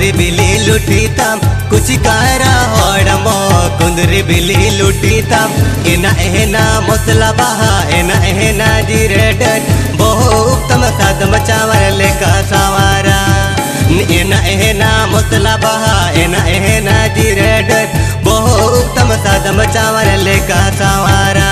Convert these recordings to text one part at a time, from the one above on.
कुंदरी बिली लुटीताम कुचिकारा होड़मो कुंदरी बिली लुटीताम एना एना मसला बहा एना एना जिरेडन बहु उत्तम साधम चावर लेका सवारा एना एना मसला बहा एना एना जिरेडन बहु उत्तम साधम चावर लेका सवारा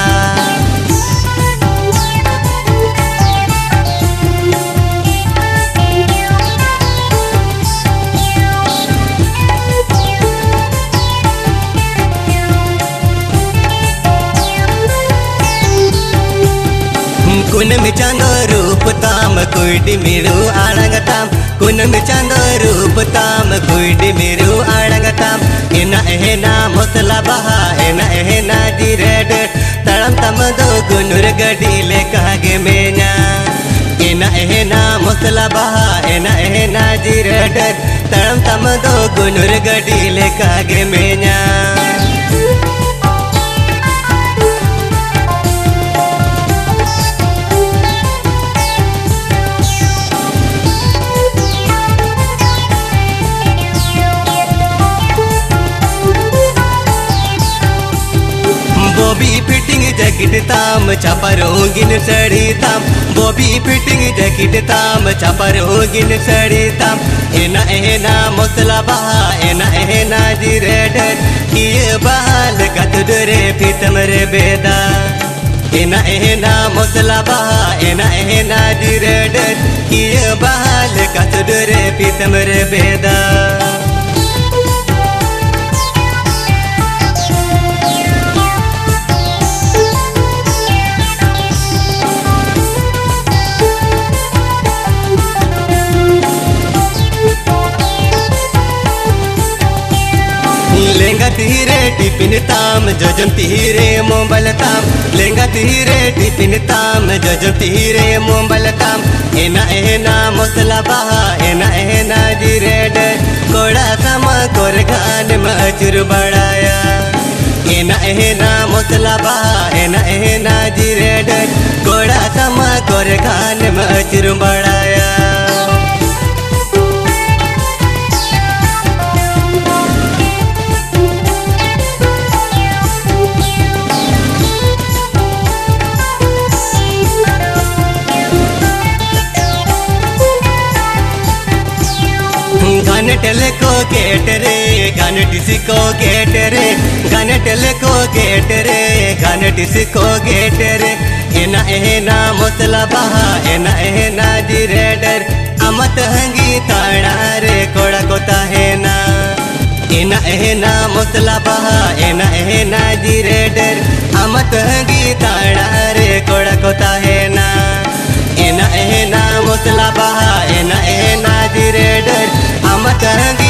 कुन मिचांदो रूप ताम कुइडी मिरु आड़ंगताम कुन मिचांदो रूप ताम कुइडी मिरु आड़ंगताम एना एना मसला बहा एना एना जिरेड तड़म तम दो गुनुर गडी ले कागे मेना एना एना मसला बहा एना एना जिरेड तड़म तम दो गुनुर गडी ले कागे मेना बॉबी फिटिंग जैकेट ताम चापर होगिन सड़ी ताम बॉबी फिटिंग जैकेट ताम चापर होगिन सड़ी ताम एना एना मसला बहा एना एना जिरेड किए बाल गतुरे फितम रे बेदा एना एना मसला बहा एना एना जिरेड किए बाल गतुरे फितम रे बेदा लेंगा तीरे टिफिन ताम जोजम तीरे मोबाइल ताम लेंगा तीरे टिफिन ताम जोजम तीरे मोबाइल ताम एना एना मसला बहा एना एना जिरेड कोड़ा समा कोर गान मचुर बड़ाया एना एना मसला बहा एना एना जिरेड कोड़ा समा कोर गान मचुर बड़ाया गाने टेलेको गेट रे गाने डिस्को गेट रे गाने टेलेको गेट रे गाने डिस्को गेट रे एना एना मसला बहा एना एना जिरेडर अमत हंगी ताड़ा रे कोड़ा कोता है ना एना एना मसला बहा एना एना जिरेडर अमत हंगी ताड़ा रे कोड़ा कोता है ना एना एना मसला बहा एना एना जिरेडर अमत हंगी